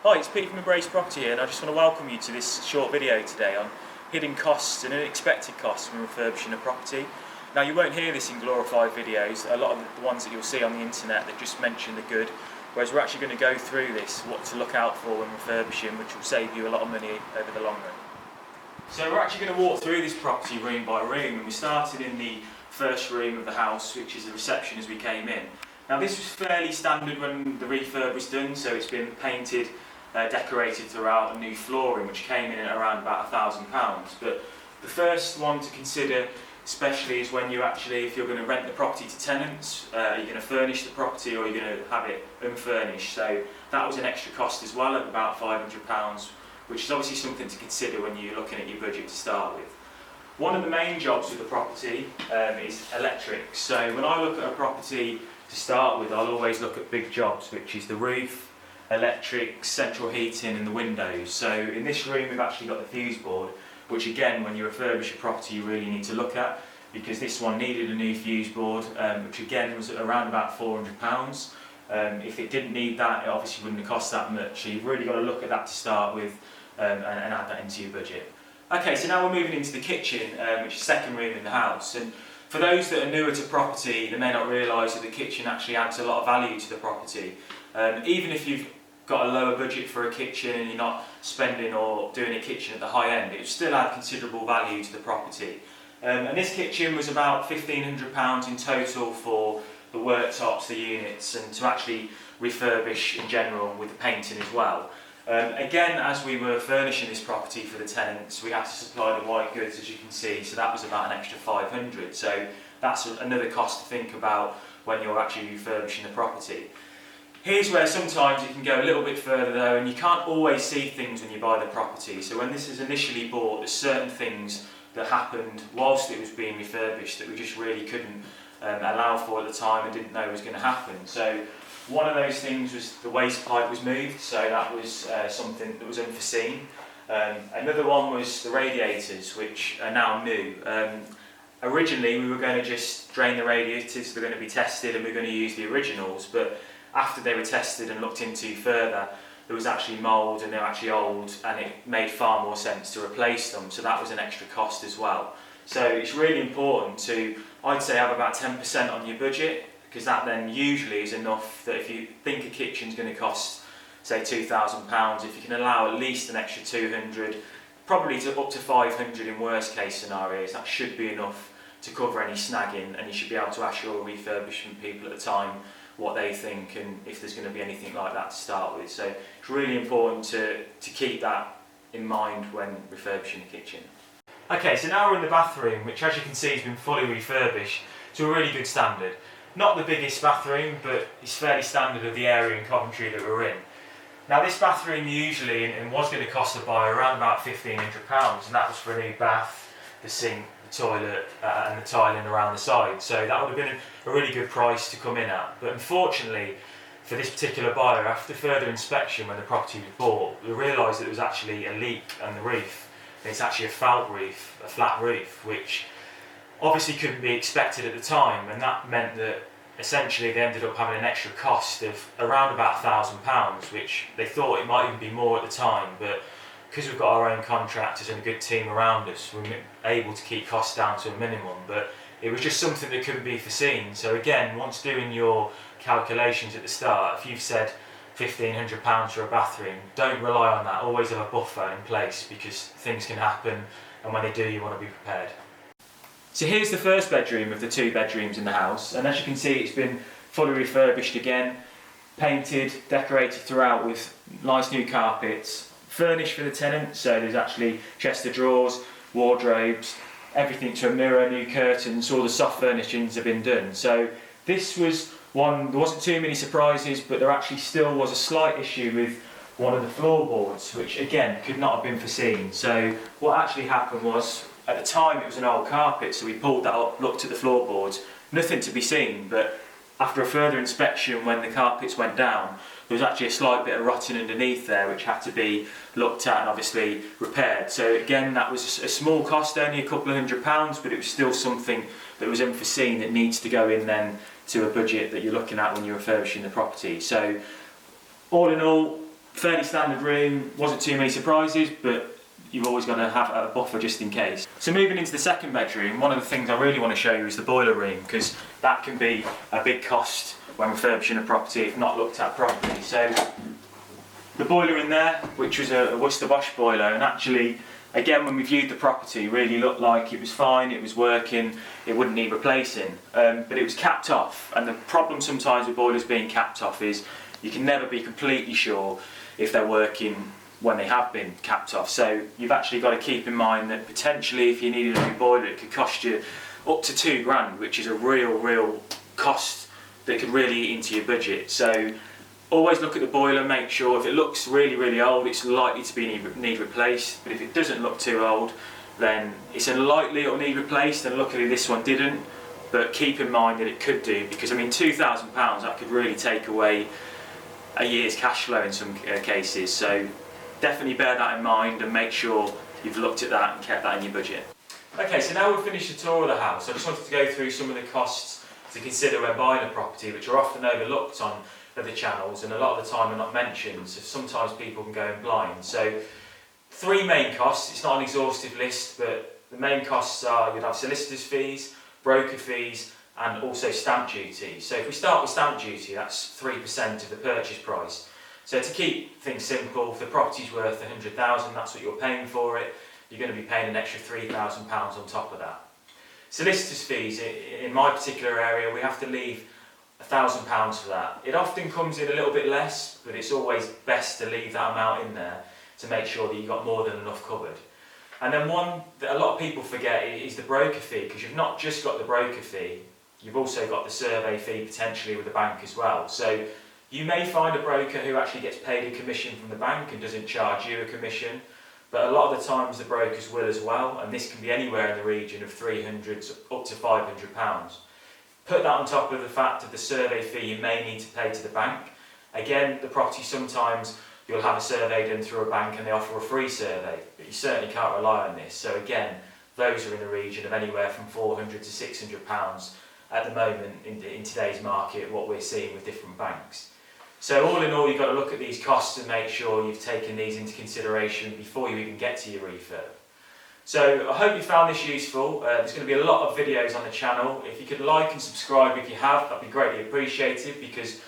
Hi, it's Pete from Embrace Property here, and I just want to welcome you to this short video today on hidden costs and unexpected costs from refurbishing a property. Now, you won't hear this in glorified videos. A lot of the ones that you'll see on the internet that just mention the good, whereas we're actually going to go through this, what to look out for when refurbishing, which will save you a lot of money over the long run. So we're actually going to walk through this property room by room, and we started in the first room of the house, which is the reception as we came in. Now, this was fairly standard when the refurb was done, so it's been painted, decorated throughout, and new flooring, which came in at around about £1,000. But the first one to consider especially is when you actually, if you're going to rent the property to tenants, are you going to furnish the property or are you going to have it unfurnished? So that was an extra cost as well of about £500, which is obviously something to consider when you're looking at your budget to start with. One of the main jobs with the property is electrics. So when I look at a property to start with, I'll always look at big jobs, which is the roof, electrics, central heating and the windows. So in this room we've actually got the fuse board, which again, when you refurbish a property, you really need to look at, because this one needed a new fuse board, which again was around about £400. If it didn't need that, it obviously wouldn't have cost that much. So you've really got to look at that to start with and add that into your budget. Okay, so now we're moving into the kitchen, which is the second room in the house. And for those that are newer to property, they may not realise that the kitchen actually adds a lot of value to the property. Even if you've got a lower budget for a kitchen and you're not spending or doing a kitchen at the high end, it would still add considerable value to the property. And this kitchen was about £1,500 in total for the worktops, the units, and to actually refurbish in general with the painting as well. Again, as we were furnishing this property for the tenants, we had to supply the white goods, as you can see, so that was about an extra £500. So that's another cost to think about when you're actually refurbishing the property. Here's where sometimes you can go a little bit further though, and you can't always see things when you buy the property. So when this is initially bought, there's certain things that happened whilst it was being refurbished that we just really couldn't allow for at the time and didn't know was going to happen. So one of those things was the waste pipe was moved, so that was something that was unforeseen. Another one was the radiators, which are now new. Originally we were going to just drain the radiators, they're going to be tested and we're going to use the originals, but after they were tested and looked into further, there was actually mould and they're actually old, and it made far more sense to replace them, so that was an extra cost as well. So it's really important to, I'd say, have about 10% on your budget, because that then usually is enough that if you think a kitchen's going to cost, say, £2,000, if you can allow at least an extra 200, probably up to 500 in worst case scenarios, that should be enough to cover any snagging, and you should be able to ask your refurbishment people at the time what they think and if there's going to be anything like that to start with. So it's really important to keep that in mind when refurbishing a kitchen. Okay, so now we're in the bathroom, which as you can see has been fully refurbished to a really good standard. Not the biggest bathroom, but it's fairly standard of the area in Coventry that we're in. Now this bathroom usually and was going to cost the buyer around about £1,500, and that was for a new bath, the sink, the toilet and the tiling around the side. So that would have been a really good price to come in at. But unfortunately for this particular buyer, after further inspection when the property was bought, we realised that there was actually a leak on the roof. And it's actually a felt roof, a flat roof, which obviously couldn't be expected at the time, and that meant that essentially they ended up having an extra cost of around about £1,000, which they thought it might even be more at the time, but because we've got our own contractors and a good team around us, we were able to keep costs down to a minimum. But it was just something that couldn't be foreseen. So again, once doing your calculations at the start, if you've said £1,500 for a bathroom, don't rely on that. Always have a buffer in place, because things can happen, and when they do, you want to be prepared. So here's the first bedroom of the two bedrooms in the house, and as you can see, it's been fully refurbished again, painted, decorated throughout with nice new carpets, furnished for the tenant, so there's actually chest of drawers, wardrobes, everything to a mirror, new curtains, all the soft furnishings have been done. So this was one, there wasn't too many surprises, but there actually still was a slight issue with one of the floorboards, which again could not have been foreseen. So what actually happened was, at the time it was an old carpet, so we pulled that up, looked at the floorboards, nothing to be seen, but after a further inspection when the carpets went down, there was actually a slight bit of rotting underneath there which had to be looked at and obviously repaired. So again, that was a small cost, only a couple of £100, but it was still something that was unforeseen that needs to go in then to a budget that you're looking at when you're refurbishing the property. So all in all, Fairly standard room, wasn't too many surprises, but you've always got to have a buffer just in case. So moving into the second bedroom, one of the things I really want to show you is the boiler room, because that can be a big cost when refurbishing a property if not looked at properly. So the boiler in there, which was a Worcester Bosch boiler, and actually again when we viewed the property really looked like it was fine, it was working, it wouldn't need replacing, but it was capped off. And the problem sometimes with boilers being capped off is you can never be completely sure if they're working when they have been capped off. So you've actually got to keep in mind that potentially if you needed a new boiler it could cost you up to £2,000, which is a real cost that could really eat into your budget. So always look at the boiler, make sure if it looks really old it's likely to need replaced, but if it doesn't look too old then it's unlikely it'll need replaced, and luckily this one didn't. But keep in mind that it could do, because I mean £2,000 that could really take away a year's cash flow in some cases. So definitely bear that in mind and make sure you've looked at that and kept that in your budget. Okay, so now we've finished the tour of the house. I just wanted to go through some of the costs to consider when buying a property, which are often overlooked on other channels and a lot of the time are not mentioned, so sometimes people can go in blind. So 3 main costs, it's not an exhaustive list, but the main costs are you'd have solicitors' fees, broker fees, and also stamp duty. So if we start with stamp duty, that's 3% of the purchase price. So to keep things simple, if the property's worth £100,000, that's what you're paying for it, you're going to be paying an extra £3,000 on top of that. Solicitors' fees, in my particular area, we have to leave £1,000 for that. It often comes in a little bit less, but it's always best to leave that amount in there to make sure that you've got more than enough covered. And then one that a lot of people forget is the broker fee, because you've not just got the broker fee, you've also got the survey fee potentially with the bank as well. So you may find a broker who actually gets paid a commission from the bank and doesn't charge you a commission, but a lot of the times the brokers will as well, and this can be anywhere in the region of £300 up to £500. Put that on top of the fact of the survey fee you may need to pay to the bank. Again, the property sometimes you'll have a survey done through a bank and they offer a free survey, but you certainly can't rely on this. So again, those are in the region of anywhere from £400 to £600 at the moment in today's market, what we're seeing with different banks. So all in all, you've got to look at these costs and make sure you've taken these into consideration before you even get to your refurb. So I hope you found this useful. There's going to be a lot of videos on the channel. If you could like and subscribe if you have, that'd be greatly appreciated, because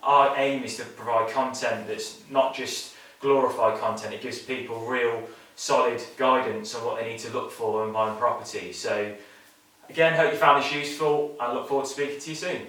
our aim is to provide content that's not just glorified content, it gives people real solid guidance on what they need to look for when buying property. So again, hope you found this useful and look forward to speaking to you soon.